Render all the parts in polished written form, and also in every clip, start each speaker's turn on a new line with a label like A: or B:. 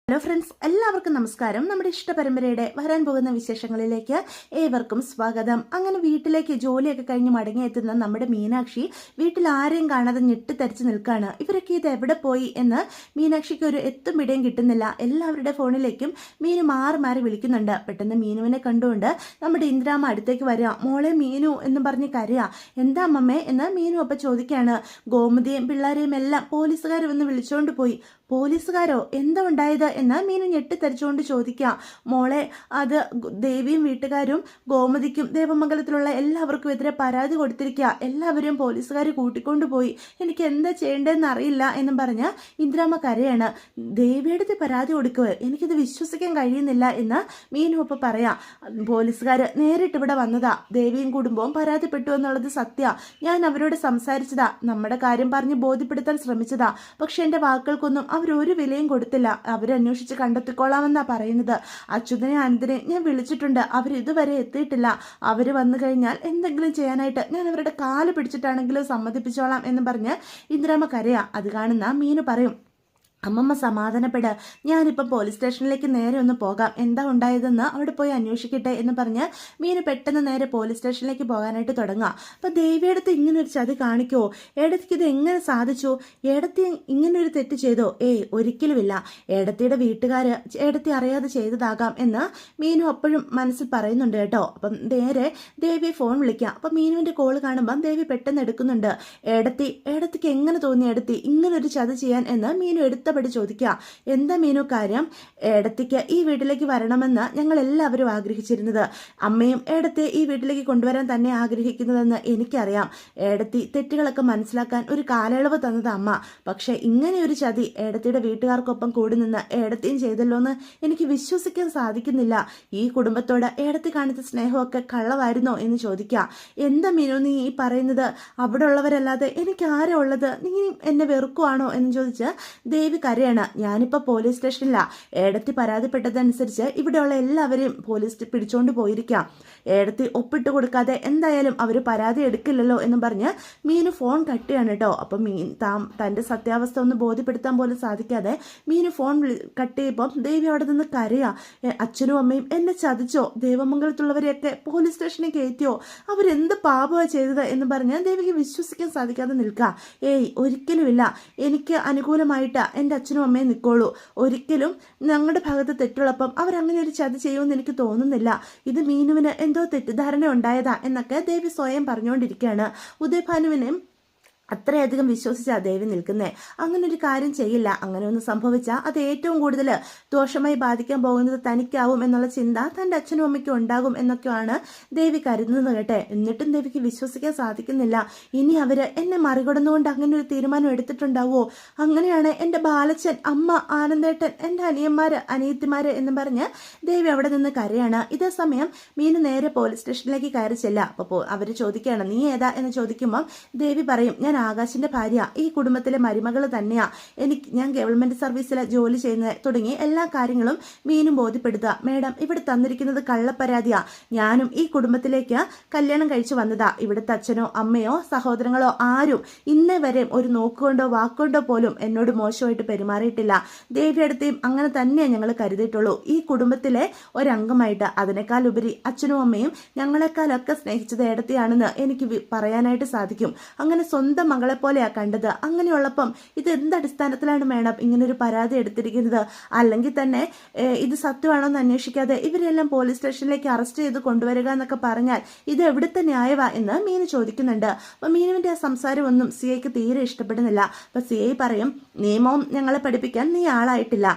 A: Hello friends, എല്ലാവർക്കും നമസ്കാരം. നമ്മുടെ ഇഷ്ടപരമ്പരയുടെ വരാൻ പോകുന്ന വിശേഷങ്ങളിലേക്ക് ഏവർക്കും സ്വാഗതം. അങ്ങനെ വീട്ടിലേക്ക് ജോലിയൊക്കെ കഴിഞ്ഞ് മടങ്ങിയെത്തുന്ന നമ്മുടെ മീനാക്ഷി വീട്ടിൽ ആരെയും കാണാതെ ഞെട്ടിത്തരിച്ച് നിൽക്കുകയാണ്. ഇവരൊക്കെ ഇത് എവിടെ പോയി എന്ന് മീനാക്ഷിക്ക് ഒരു എത്തും പിടിയും കിട്ടുന്നില്ല. എല്ലാവരുടെ ഫോണിലേക്കും മീനു മാറി മാറി വിളിക്കുന്നുണ്ട്. പെട്ടെന്ന് മീനുവിനെ കണ്ടുകൊണ്ട് നമ്മുടെ ഇന്ദ്രാമ്മ അടുത്തേക്ക് വരിക. മോളെ മീനു എന്ന് പറഞ്ഞ് കരയാ. എന്താ അമ്മമ്മേ എന്ന് മീനു അപ്പം ചോദിക്കുകയാണ്. ഗോമതിയും പിള്ളേരെയും എല്ലാം പോലീസുകാർ വന്ന് വിളിച്ചുകൊണ്ട് പോയി. പോലീസുകാരോ? എന്താ ഉണ്ടായത് എന്ന് മീനു ഞെട്ടിത്തരിച്ചുകൊണ്ട് ചോദിക്കുക. മോളെ, അത് ദേവിയും വീട്ടുകാരും ഗോമതിക്കും ദേവമംഗലത്തിലുള്ള എല്ലാവർക്കും എതിരെ പരാതി കൊടുത്തിരിക്കുക. എല്ലാവരും പോലീസുകാർ കൂട്ടിക്കൊണ്ടുപോയി. എനിക്ക് എന്താ ചെയ്യേണ്ടതെന്ന് അറിയില്ല എന്നും പറഞ്ഞ് ഇന്ദ്രാമ്മ കരയാണ്. ദേവിയുടെ പരാതി കൊടുക്കുക, എനിക്കിത് വിശ്വസിക്കാൻ കഴിയുന്നില്ല എന്ന് മീനു അപ്പം പറയാം. പോലീസുകാർ നേരിട്ട് ഇവിടെ വന്നതാ. ദേവിയും കുടുംബവും പരാതിപ്പെട്ടു എന്നുള്ളത് സത്യ. ഞാൻ അവരോട് സംസാരിച്ചതാ, നമ്മുടെ കാര്യം പറഞ്ഞ് ബോധ്യപ്പെടുത്താൻ ശ്രമിച്ചതാ. പക്ഷെ എൻ്റെ വാക്കുകൾക്കൊന്നും അവരൊരു വിലയും കൊടുത്തില്ല. അവരന്വേഷിച്ച് കണ്ടെത്തിക്കോളാമെന്നാ പറയുന്നത്. അച്യുതനെ അനന്തനെ ഞാൻ വിളിച്ചിട്ടുണ്ട്, അവരിതുവരെ എത്തിയിട്ടില്ല. അവർ വന്നു കഴിഞ്ഞാൽ എന്തെങ്കിലും ചെയ്യാനായിട്ട് ഞാൻ അവരുടെ കാല് പിടിച്ചിട്ടാണെങ്കിലും സമ്മതിപ്പിച്ചോളാം എന്ന് പറഞ്ഞ് ഇന്ദ്രാമ്മ കരയാ. അത് കാണുന്ന മീനു പറയും, അമ്മമ്മ സമാധാനപ്പെട്, ഞാനിപ്പം പോലീസ് സ്റ്റേഷനിലേക്ക് നേരെ ഒന്ന് പോകാം, എന്താ ഉണ്ടായതെന്ന് അവിടെ പോയി അന്വേഷിക്കട്ടെ എന്ന് പറഞ്ഞ് മീനു പെട്ടെന്ന് നേരെ പോലീസ് സ്റ്റേഷനിലേക്ക് പോകാനായിട്ട് തുടങ്ങുക. അപ്പം ദേവിയെടുത്ത് ഇങ്ങനൊരു ചതി കാണിക്കുമോ? ഏടത്തിക്ക് ഇത് എങ്ങനെ സാധിച്ചു? ഏടത്തി ഇങ്ങനൊരു തെറ്റ് ചെയ്തോ? ഒരിക്കലുമില്ല. ഏടത്തിയുടെ വീട്ടുകാർ ഏടത്തി അറിയാതെ ചെയ്തതാകാം എന്ന് മീനു അപ്പോഴും മനസ്സിൽ പറയുന്നുണ്ട് കേട്ടോ. അപ്പം നേരെ ദേവിയെ ഫോൺ വിളിക്കാം. അപ്പം മീനുവിൻ്റെ കോള് കാണുമ്പം ദേവി പെട്ടെന്ന് എടുക്കുന്നുണ്ട്. ഏടത്തിക്ക് എങ്ങനെ തോന്നി ഏടത്തി ഇങ്ങനൊരു ചതി ചെയ്യാൻ എന്ന് മീനു എടുത്തപടി ചോദിക്കുക. എന്താ മീനു കാര്യം? ഏടത്തിക്ക് ഈ വീട്ടിലേക്ക് വരണമെന്ന് ഞങ്ങൾ എല്ലാവരും ആഗ്രഹിച്ചിരുന്നത്. അമ്മയും ഏടത്തെ ഈ വീട്ടിലേക്ക് കൊണ്ടുവരാൻ തന്നെ ആഗ്രഹിക്കുന്നതെന്ന് എനിക്കറിയാം. ഏടത്തി തെറ്റുകളൊക്കെ മനസ്സിലാക്കാൻ ഒരു കാലയളവ് തന്നത് അമ്മ. പക്ഷെ ഇങ്ങനെ ഒരു ചതി ഏടത്തിയുടെ വീട്ടുകാർക്കൊപ്പം കൂടി നിന്ന് ഏടത്തിയും ചെയ്തല്ലോ എന്ന് എനിക്ക് വിശ്വസിക്കാൻ സാധിക്കുന്നില്ല. ഈ കുടുംബത്തോട് ഏടത്തി കാണിച്ച സ്നേഹമൊക്കെ കള്ളമായിരുന്നോ എന്ന് ചോദിക്കുക. എന്താ മീനു നീ ഈ പറയുന്നത്? അവിടെ ഉള്ളവരല്ലാതെ എനിക്ക് ആരാ ഉള്ളത്? നീ എന്നെ വെറുക്കുവാണോ എന്ന് ചോദിച്ച് ദേവി കരയാണ്. ഞാനിപ്പോൾ പോലീസ് സ്റ്റേഷനിലാണ്. ഏടത്തി പരാതിപ്പെട്ടതനുസരിച്ച് ഇവിടെയുള്ള എല്ലാവരെയും പോലീസ് പിടിച്ചോണ്ട് പോയിരിക്കാം. ഏടത്തി ഒപ്പിട്ട് കൊടുക്കാതെ എന്തായാലും അവർ പരാതി എടുക്കില്ലല്ലോ എന്നും പറഞ്ഞ് മീനു ഫോൺ കട്ട് ചെയ്യാണ് കേട്ടോ. അപ്പം തൻ്റെ സത്യാവസ്ഥ ഒന്ന് ബോധ്യപ്പെടുത്താൻ പോലും സാധിക്കാതെ മീനു ഫോൺ കട്ട് ചെയ്യുമ്പം ദേവി അവിടെ നിന്ന് കരയാ. അച്ഛനും അമ്മയും എന്നെ ചതിച്ചോ? ദേവമംഗലത്തുള്ളവരെയൊക്കെ പോലീസ് സ്റ്റേഷനിൽ കയറ്റിയോ? അവരെന്ത് പാപമാണ് ചെയ്തത് എന്ന് പറഞ്ഞ് ദേവിക്ക് വിശ്വസിക്കാൻ സാധിക്കാതെ നിൽക്കുക. ഒരിക്കലുമില്ല. എനിക്ക് അനുകൂലമായിട്ട് എൻ്റെ അച്ഛനും അമ്മയും നിൽക്കുള്ളൂ. ഒരിക്കലും ഞങ്ങളുടെ ഭാഗത്ത് തെറ്റുള്ളപ്പം അവരങ്ങനെ ഒരു ചതി ചെയ്യുമെന്ന് എനിക്ക് തോന്നുന്നില്ല. ഇത് മീനുവിന് എന്തോ തെറ്റിദ്ധാരണ ഉണ്ടായതാ എന്നൊക്കെ ദേവി സ്വയം പറഞ്ഞുകൊണ്ടിരിക്കുകയാണ്. ഉദയഭാനുവിനെയും അത്രയധികം വിശ്വസിച്ചാണ് ദേവി നിൽക്കുന്നത്. അങ്ങനെ ഒരു കാര്യം ചെയ്യില്ല. അങ്ങനെ ഒന്ന് സംഭവിച്ചാൽ അത് ഏറ്റവും കൂടുതൽ ദോഷമായി ബാധിക്കാൻ പോകുന്നത് തനിക്കാവും എന്നുള്ള ചിന്ത തൻ്റെ അച്ഛനും അമ്മയ്ക്കും ഉണ്ടാകും എന്നൊക്കെയാണ് ദേവി കരുതുന്നത് കേട്ടെ. എന്നിട്ടും ദേവിക്ക് വിശ്വസിക്കാൻ സാധിക്കുന്നില്ല. ഇനി അവർ എന്നെ മറികടന്നുകൊണ്ട് അങ്ങനെ ഒരു തീരുമാനം എടുത്തിട്ടുണ്ടാവുമോ? അങ്ങനെയാണ് എൻ്റെ ബാലച്ചൻ, അമ്മ, ആനന്ദേട്ടൻ, എൻ്റെ അനിയത്തിമാര് എന്ന് പറഞ്ഞ് ദേവി അവിടെ നിന്ന് കരയാണ്. ഇതേ സമയം മീനു നേരെ പോലീസ് സ്റ്റേഷനിലേക്ക് കയറി ചെല്ലാം. അപ്പോൾ അവർ ചോദിക്കുകയാണ്, നീ ഏതാ എന്ന് ചോദിക്കുമ്പം ദേവി പറയും, ഞാൻ ആകാശിന്റെ ഭാര്യ, ഈ കുടുംബത്തിലെ മരുമകൾ തന്നെയാ. ഞാൻ ഗവൺമെന്റ് സർവീസിലെ ജോലി ചെയ്യുന്ന തുടങ്ങി എല്ലാ കാര്യങ്ങളും മീനും ബോധ്യപ്പെടുത്തുക. മേഡം, ഇവിടെ തന്നിരിക്കുന്നത് കള്ളപ്പരാതിയാ. ഞാനും ഈ കുടുംബത്തിലേക്ക് കല്യാണം കഴിച്ചു വന്നതാ. ഇവിടുത്തെ അച്ഛനോ അമ്മയോ സഹോദരങ്ങളോ ആരും ഇന്നേ വരെ ഒരു നോക്കുകൊണ്ടോ വാക്കുകൊണ്ടോ പോലും എന്നോട് മോശമായിട്ട് പെരുമാറിയിട്ടില്ല. ദേവിയടുത്തെയും അങ്ങനെ തന്നെയാണ് ഞങ്ങൾ കരുതിയിട്ടുള്ളൂ. ഈ കുടുംബത്തിലെ ഒരംഗമായിട്ട്. അതിനേക്കാൾ ഉപരി അച്ഛനും അമ്മയും ഞങ്ങളെക്കാളൊക്കെ സ്നേഹിച്ചത് ഏടത്തെയാണെന്ന് എനിക്ക് പറയാനായിട്ട് സാധിക്കും. അങ്ങനെ സ്വന്തം മകളെ പോലെയാ കണ്ടത്. അങ്ങനെയുള്ളപ്പം ഇത് എന്തടിസ്ഥാനത്തിലാണ് മേഡം ഇങ്ങനൊരു പരാതി എടുത്തിരിക്കുന്നത്? അല്ലെങ്കിൽ തന്നെ ഇത് സത്യമാണോ എന്ന് അന്വേഷിക്കാതെ ഇവരെല്ലാം പോലീസ് സ്റ്റേഷനിലേക്ക് അറസ്റ്റ് ചെയ്ത് കൊണ്ടുവരിക എന്നൊക്കെ പറഞ്ഞാൽ ഇത് എവിടുത്തെ ന്യായവാ എന്ന് മീനു ചോദിക്കുന്നുണ്ട്. അപ്പം മീനുവിൻ്റെ ആ സംസാരമൊന്നും സി ഐക്ക് തീരെ ഇഷ്ടപ്പെടുന്നില്ല. അപ്പം സി ഐ പറയും, നിയമവും ഞങ്ങളെ പഠിപ്പിക്കാൻ നീ ആളായിട്ടില്ല.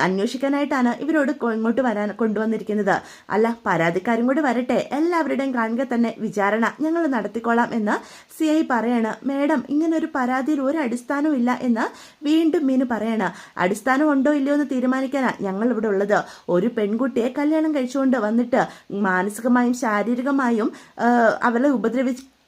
A: അന്വേഷിക്കാനായിട്ടാണ് ഇവരോട് ഇങ്ങോട്ട് കൊണ്ടുവന്നിരിക്കുന്നത്. അല്ല, പരാതിക്കാരും കൂടി വരട്ടെ, എല്ലാവരുടെയും കാണുക തന്നെ വിചാരണ ഞങ്ങൾ നടത്തിക്കോളാം എന്ന് സി ഐ പറയാണ്. മേഡം, ഇങ്ങനൊരു പരാതിയിൽ ഒരു അടിസ്ഥാനവും ഇല്ല എന്ന് വീണ്ടും മീനു പറയാണ്. അടിസ്ഥാനം ഉണ്ടോ ഇല്ലയോ എന്ന് തീരുമാനിക്കാനാ ഞങ്ങൾ ഇവിടെ ഉള്ളത്. ഒരു പെൺകുട്ടിയെ കല്യാണം കഴിച്ചുകൊണ്ട് വന്നിട്ട് മാനസികമായും ശാരീരികമായും അവളെ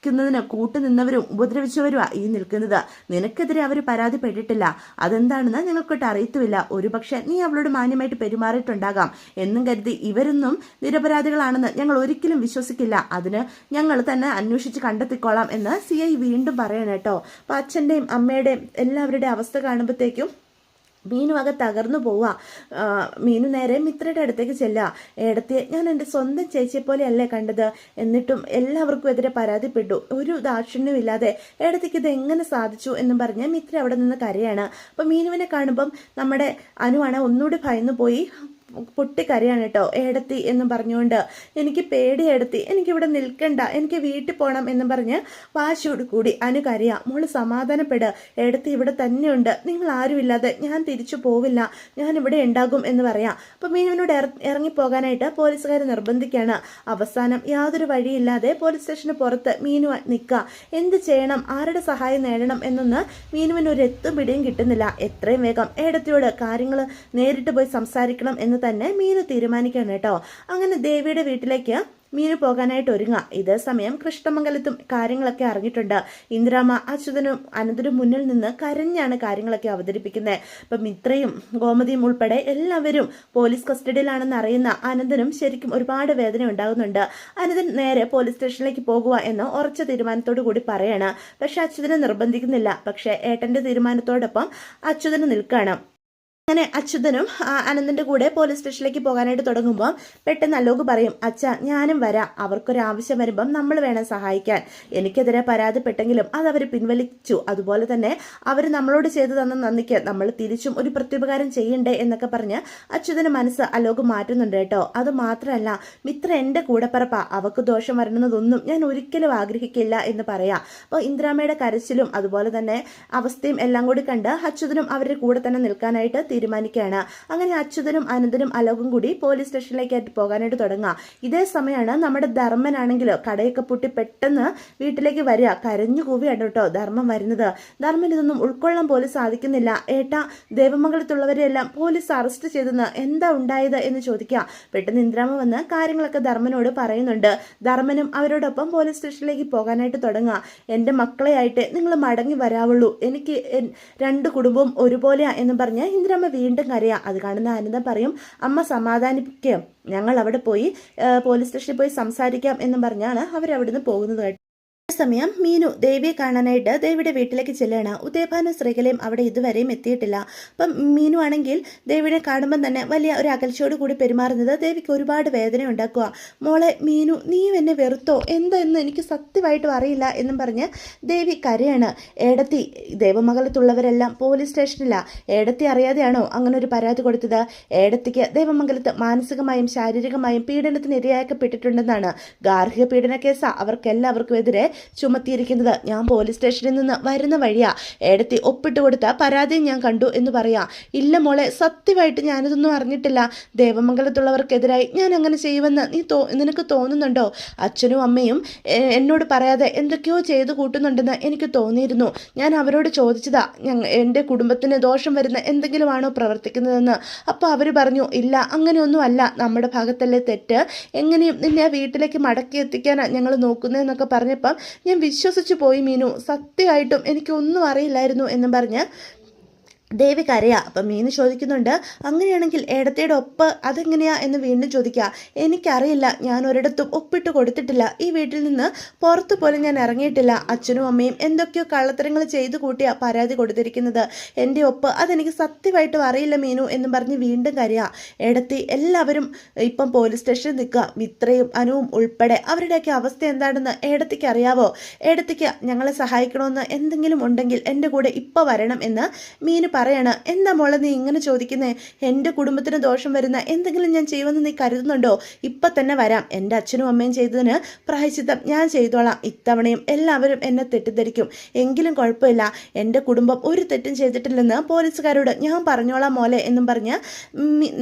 A: ക്കുന്നതിന് കൂട്ടുനിന്നവരും ഉപദ്രവിച്ചവരുമാ ഈ നിൽക്കുന്നത്. നിനക്കെതിരെ അവർ പരാതിപ്പെട്ടിട്ടില്ല. അതെന്താണെന്ന് ഞങ്ങൾക്കൊട്ട് അറിയത്തുമില്ല. ഒരുപക്ഷെ നീ അവളോട് മാന്യമായിട്ട് പെരുമാറിയിട്ടുണ്ടാകാം എന്നും കരുതി ഇവരൊന്നും നിരപരാധികളാണെന്ന് ഞങ്ങൾ ഒരിക്കലും വിശ്വസിക്കില്ല. അതിന് ഞങ്ങൾ തന്നെ അന്വേഷിച്ച് കണ്ടെത്തിക്കോളാം എന്ന് സി ഐ വീണ്ടും പറയണം കേട്ടോ. അപ്പം അച്ഛൻ്റെയും അമ്മയുടെയും എല്ലാവരുടെയും അവസ്ഥ കാണുമ്പോഴത്തേക്കും മീനു ആകെ തകർന്നു പോവുക. മീനു നേരെ മിത്രയുടെ അടുത്തേക്ക് ചെല്ലുക. ഏടത്തിയെ ഞാൻ എൻ്റെ സ്വന്തം ചേച്ചിയെ പോലെയല്ലേ കണ്ടത്, എന്നിട്ടും എല്ലാവർക്കും എതിരെ പരാതിപ്പെട്ടു, ഒരു ദാക്ഷിണ്യവും ഇല്ലാതെ ഏടത്തിക്ക് ഇത് എങ്ങനെ സാധിച്ചു എന്നും പറഞ്ഞ് മിത്ര അവിടെ നിന്ന് കരയാണ്. അപ്പം മീനുവിനെ കാണുമ്പം നമ്മുടെ അനുവാണ് ഒന്നുകൂടി ഭയന്നു പോയി പൊട്ടിക്കരയാണ് കേട്ടോ. ഏടത്തി എന്നും പറഞ്ഞുകൊണ്ട് എനിക്ക് പേടി ഏടത്തി, എനിക്കിവിടെ നിൽക്കണ്ട, എനിക്ക് വീട്ടിൽ പോകണം എന്നും പറഞ്ഞ് വാശിയോട് കൂടി അനു കരയാ. മോള് സമാധാനപ്പെട്, ഏടത്തി ഇവിടെ തന്നെയുണ്ട്, നിങ്ങൾ ആരുമില്ലാതെ ഞാൻ തിരിച്ചു പോവില്ല, ഞാൻ ഇവിടെ ഉണ്ടാകും എന്ന് പറയാം. അപ്പം മീനുവിനോട് ഇറങ്ങിപ്പോകാനായിട്ട് പോലീസുകാർ നിർബന്ധിക്കുകയാണ്. അവസാനം യാതൊരു വഴിയില്ലാതെ പോലീസ് സ്റ്റേഷന് പുറത്ത് മീനു നിൽക്കുക. എന്ത് ചെയ്യണം, ആരുടെ സഹായം നേടണം എന്നൊന്ന് മീനുവിന് ഒരു എത്തും പിടിയും കിട്ടുന്നില്ല. എത്രയും വേഗം ഏടത്തിയോട് കാര്യങ്ങൾ നേരിട്ട് പോയി സംസാരിക്കണം എന്ന് തന്നെ മീനു തീരുമാനിക്കണം കേട്ടോ. അങ്ങനെ ദേവിയുടെ വീട്ടിലേക്ക് മീനു പോകാനായിട്ട് ഒരുങ്ങാം. ഇതേ സമയം കൃഷ്ണമംഗലത്തും കാര്യങ്ങളൊക്കെ അറിഞ്ഞിട്ടുണ്ട്. ഇന്ദിരാമ്മ അച്യുതനും അനന്തനും മുന്നിൽ നിന്ന് കരഞ്ഞാണ് കാര്യങ്ങളൊക്കെ അവതരിപ്പിക്കുന്നത്. അപ്പം മിത്രയും ഗോമതിയും ഉൾപ്പെടെ എല്ലാവരും പോലീസ് കസ്റ്റഡിയിലാണെന്ന് അറിയുന്ന അനന്തനും ശരിക്കും ഒരുപാട് വേദന ഉണ്ടാകുന്നുണ്ട്. അനന്തൻ നേരെ പോലീസ് സ്റ്റേഷനിലേക്ക് പോകുക എന്ന് ഉറച്ച തീരുമാനത്തോടു കൂടി പറയാണ്. പക്ഷെ അച്യുതനെ നിർബന്ധിക്കുന്നില്ല. പക്ഷെ ഏട്ടന്റെ തീരുമാനത്തോടൊപ്പം അച്യുതന് നിൽക്കണം. അങ്ങനെ അച്യുതനും അനന്തന്റെ കൂടെ പോലീസ് സ്റ്റേഷനിലേക്ക് പോകാനായിട്ട് തുടങ്ങുമ്പോൾ പെട്ടെന്ന് അലോക് പറയും, അച്ഛ ഞാനും വരാം, അവർക്കൊരാവശ്യം വരുമ്പം നമ്മൾ വേണം സഹായിക്കാൻ. എനിക്കെതിരെ പരാതിപ്പെട്ടെങ്കിലും അത് അവർ പിൻവലിച്ചു. അതുപോലെ തന്നെ അവർ നമ്മളോട് ചെയ്തു തന്ന നന്ദിക്ക് നമ്മൾ തിരിച്ചും ഒരു പ്രത്യുപകാരം ചെയ്യണ്ടേ എന്നൊക്കെ പറഞ്ഞ് അച്യുതന് മനസ്സ് അലോക് മാറ്റുന്നുണ്ട് കേട്ടോ. അത് മാത്രമല്ല, മിത്ര എൻ്റെ കൂടെപ്പറപ്പാ, അവക്ക് ദോഷം വരണമെന്നതൊന്നും ഞാൻ ഒരിക്കലും ആഗ്രഹിക്കില്ല എന്ന് പറയാം. അപ്പോൾ ഇന്ദിരാമ്മയുടെ കരച്ചിലും അതുപോലെ തന്നെ അവസ്ഥയും എല്ലാം കൂടി കണ്ട് അച്യുതനും അവരുടെ കൂടെ തന്നെ നിൽക്കാനായിട്ട് തീരുമാനിക്കുകയാണ്. അങ്ങനെ അച്യുതനും അനന്തനും അലോകും കൂടി പോലീസ് സ്റ്റേഷനിലേക്ക് പോകാനായിട്ട് തുടങ്ങുക. ഇതേ സമയമാണ് നമ്മുടെ ധർമ്മനാണെങ്കിലോ കടയൊക്കെ പൂട്ടി പെട്ടെന്ന് വീട്ടിലേക്ക് വരിക. കരഞ്ഞു കൂവിയാണ് കേട്ടോ ധർമ്മം വരുന്നത്. ധർമ്മൻ ഇതൊന്നും ഉൾക്കൊള്ളാൻ പോലും സാധിക്കുന്നില്ല. ഏട്ടാ, ദേവമംഗലത്തുള്ളവരെയെല്ലാം പോലീസ് അറസ്റ്റ് ചെയ്തെന്ന് എന്താ ഉണ്ടായത് എന്ന് ചോദിക്കുക. പെട്ടെന്ന് ഇന്ദിരാമ്മ വന്ന് കാര്യങ്ങളൊക്കെ ധർമ്മനോട് പറയുന്നുണ്ട്. ധർമ്മനും അവരോടൊപ്പം പോലീസ് സ്റ്റേഷനിലേക്ക് പോകാനായിട്ട് തുടങ്ങുക. എൻ്റെ മക്കളെയായിട്ട് നിങ്ങൾ മടങ്ങി വരാവുള്ളൂ, എനിക്ക് രണ്ട് കുടുംബവും ഒരുപോലെയാ എന്ന് പറഞ്ഞ് ഇന്ദിരാമ്മ വീണ്ടും കരയാം. അത് കാണുന്ന ആനന്ദം പറയും, അമ്മ സമാധാനിപ്പിക്കും, ഞങ്ങൾ അവിടെ പോയി പോലീസ് സ്റ്റേഷനിൽ പോയി സംസാരിക്കാം എന്നും പറഞ്ഞാണ് അവരവിടുന്ന് പോകുന്നത് കേട്ടോ. സമയം മീനു ദേവിയെ കാണാനായിട്ട് ദേവിയുടെ വീട്ടിലേക്ക് ചെല്ലുകയാണ്. ഉദയഭാനും ശ്രീകലയും അവിടെ ഇതുവരെയും എത്തിയിട്ടില്ല. അപ്പം മീനു ആണെങ്കിൽ ദേവിയെ കാണുമ്പം തന്നെ വലിയ ഒരു അകൽച്ചയോട് കൂടി പെരുമാറുന്നത് ദേവിക്ക് ഒരുപാട് വേദന ഉണ്ടാക്കുക. മോളെ മീനു, നീയും എന്നെ വെറുത്തോ എന്തെന്ന് എനിക്ക് സത്യമായിട്ടും അറിയില്ല എന്നും പറഞ്ഞ് ദേവി കരയാണ്. ഏടത്തി, ദേവമംഗലത്തുള്ളവരെല്ലാം പോലീസ് സ്റ്റേഷനിലാണ്. ഏടത്തി അറിയാതെയാണോ അങ്ങനെ ഒരു പരാതി കൊടുത്തത്? ഏടത്തിക്ക് ദേവമംഗലത്ത് മാനസികമായും ശാരീരികമായും പീഡനത്തിന് ഇരയാക്കപ്പെട്ടിട്ടുണ്ടെന്നാണ്. ഗാർഹിക പീഡന കേസ് അവർക്കെല്ലാവർക്കും എതിരെ ചുമത്തിയിരിക്കുന്നത്. ഞാൻ പോലീസ് സ്റ്റേഷനിൽ നിന്ന് വരുന്ന വഴിയാ ഏടത്തി ഒപ്പിട്ട് കൊടുത്ത പരാതിയും ഞാൻ കണ്ടു എന്ന് പറയാ. ഇല്ല മോളെ, സത്യമായിട്ട് ഞാനിതൊന്നും അറിഞ്ഞിട്ടില്ല. ദേവമംഗലത്തുള്ളവർക്കെതിരായി ഞാൻ അങ്ങനെ ചെയ്യുമെന്ന് നിനക്ക് തോന്നുന്നുണ്ടോ? അച്ഛനും അമ്മയും എന്നോട് പറയാതെ എന്തൊക്കെയോ ചെയ്തു കൂട്ടുന്നുണ്ടെന്ന് എനിക്ക് തോന്നിയിരുന്നു. ഞാൻ അവരോട് ചോദിച്ചതാ, എൻ്റെ കുടുംബത്തിന് ദോഷം വരുന്ന എന്തെങ്കിലുമാണോ പ്രവർത്തിക്കുന്നതെന്ന്. അപ്പോൾ അവർ പറഞ്ഞു, ഇല്ല അങ്ങനെയൊന്നും അല്ല, നമ്മുടെ ഭാഗത്തല്ലേ തെറ്റ്, എങ്ങനെയും നിന്നെ ആ വീട്ടിലേക്ക് മടക്കി എത്തിക്കാനാണ് ഞങ്ങൾ നോക്കുന്നതെന്നൊക്കെ പറഞ്ഞപ്പം ഞാൻ വിശ്വസിച്ചു പോയി മീനു, സത്യമായിട്ടും എനിക്കൊന്നും അറിയില്ലായിരുന്നു എന്നും പറഞ്ഞ് ദേവി കരയാ. അപ്പം മീനു ചോദിക്കുന്നുണ്ട്, അങ്ങനെയാണെങ്കിൽ ഏടത്തിയുടെ ഒപ്പ് അതെങ്ങനെയാ എന്ന് വീണ്ടും ചോദിക്കുക. എനിക്കറിയില്ല, ഞാൻ ഒരിടത്തും ഒപ്പിട്ട് കൊടുത്തിട്ടില്ല, ഈ വീട്ടിൽ നിന്ന് പുറത്തു പോലും ഞാൻ ഇറങ്ങിയിട്ടില്ല. അച്ഛനും അമ്മയും എന്തൊക്കെയോ കള്ളത്തരങ്ങൾ ചെയ്തു കൂട്ടിയാ പരാതി കൊടുത്തിരിക്കുന്നത്. എൻ്റെ ഒപ്പ് അതെനിക്ക് സത്യമായിട്ടും അറിയില്ല മീനു എന്നും പറഞ്ഞ് വീണ്ടും കരയാ. ഏടത്തി, എല്ലാവരും ഇപ്പം പോലീസ് സ്റ്റേഷനിൽ നിൽക്കുക, മിത്രയും അനുവും ഉൾപ്പെടെ. അവരുടെയൊക്കെ അവസ്ഥ എന്താണെന്ന് ഏടത്തിക്ക് അറിയാവോ? ഏടത്തിക്ക് ഞങ്ങളെ സഹായിക്കണമെന്ന് എന്തെങ്കിലും ഉണ്ടെങ്കിൽ എൻ്റെ കൂടെ ഇപ്പോൾ വരണം എന്ന് മീനു പറയാണ്. എന്താ മോളെ നീ ഇങ്ങനെ ചോദിക്കുന്നേ? എൻ്റെ കുടുംബത്തിന് ദോഷം വരുന്ന എന്തെങ്കിലും ഞാൻ ചെയ്യുമെന്ന് നീ കരുതുന്നുണ്ടോ? ഇപ്പം തന്നെ വരാം. എൻ്റെ അച്ഛനും അമ്മയും ചെയ്തതിന് പ്രായശ്ചിത്തം ഞാൻ ചെയ്തോളാം. ഇത്തവണയും എല്ലാവരും എന്നെ തെറ്റിദ്ധരിക്കും, എങ്കിലും കുഴപ്പമില്ല, എൻ്റെ കുടുംബം ഒരു തെറ്റും ചെയ്തിട്ടില്ലെന്ന് പോലീസുകാരോട് ഞാൻ പറഞ്ഞോളാം മോലെ എന്നും പറഞ്ഞ്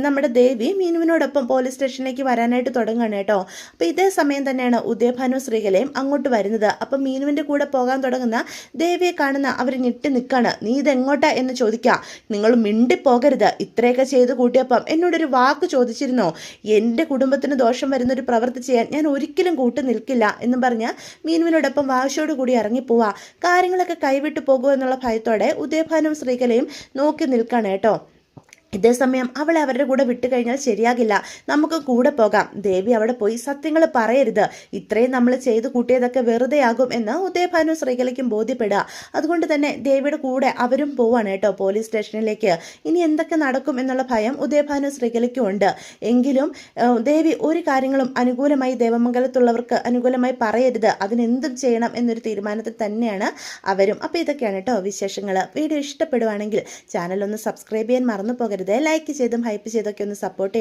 A: നമ്മുടെ ദേവി മീനുവിനോടൊപ്പം പോലീസ് സ്റ്റേഷനിലേക്ക് വരാനായിട്ട് തുടങ്ങുകയാണ് കേട്ടോ. അപ്പോൾ ഇതേ സമയം തന്നെയാണ് ഉദയഭാനു ശ്രീകലയും അങ്ങോട്ട് വരുന്നത്. അപ്പം മീനുവിൻ്റെ കൂടെ പോകാൻ തുടങ്ങുന്ന ദേവിയെ കാണുന്ന അവർ ഞെട്ടി നിൽക്കുകയാണ്. നീ ഇതെങ്ങോട്ടാ എന്ന് ചോദിക്കുക. നിങ്ങൾ മിണ്ടിപ്പോകരുത്, ഇത്രയൊക്കെ ചെയ്ത് കൂട്ടിയപ്പം എന്നോടൊരു വാക്ക് ചോദിച്ചിരുന്നോ? എൻ്റെ കുടുംബത്തിന് ദോഷം വരുന്നൊരു പ്രവൃത്തി ചെയ്യാൻ ഞാൻ ഒരിക്കലും കൂട്ടു നിൽക്കില്ല എന്നും പറഞ്ഞ് മീനുവിനോടൊപ്പം വാശിയോട് കൂടി ഇറങ്ങിപ്പോവാ. കാര്യങ്ങളൊക്കെ കൈവിട്ടു പോകുമോ എന്നുള്ള ഭയത്തോടെ ഉദയഭാനും ശ്രീകലയും നോക്കി നിൽക്കുകയാണ് കേട്ടോ. ഇതേസമയം അവളെ അവരുടെ കൂടെ വിട്ടുകഴിഞ്ഞാൽ ശരിയാകില്ല, നമുക്ക് കൂടെ പോകാം. ദേവി അവിടെ പോയി സത്യങ്ങൾ പറയരുത്, ഇത്രയും നമ്മൾ ചെയ്തു കൂട്ടിയതൊക്കെ വെറുതെ ആകും എന്ന് ഉദയഭാനു ശ്രീകലയ്ക്കും ബോധ്യപ്പെടുക. അതുകൊണ്ട് തന്നെ ദേവിയുടെ കൂടെ അവരും പോവാണ് കേട്ടോ പോലീസ് സ്റ്റേഷനിലേക്ക്. ഇനി എന്തൊക്കെ നടക്കും എന്നുള്ള ഭയം ഉദയഭാനു ശ്രീകലയ്ക്കും ഉണ്ട്. എങ്കിലും ദേവി ഒരു കാര്യങ്ങളും അനുകൂലമായി ദേവമംഗലത്തുള്ളവർക്ക് അനുകൂലമായി പറയരുത്, അതിനെന്തും ചെയ്യണം എന്നൊരു തീരുമാനത്തിൽ തന്നെയാണ് അവരും. അപ്പോൾ ഇതൊക്കെയാണ് കേട്ടോ വിശേഷങ്ങൾ. വീഡിയോ ഇഷ്ടപ്പെടുവാണെങ്കിൽ ചാനൽ ഒന്ന് സബ്സ്ക്രൈബ് ചെയ്യാൻ മറന്നു പോകരുത്. ലൈക്ക് ചെയ്തും ഹൈപ്പ് ചെയ്തൊക്കെ ഒന്ന് സപ്പോർട്ട്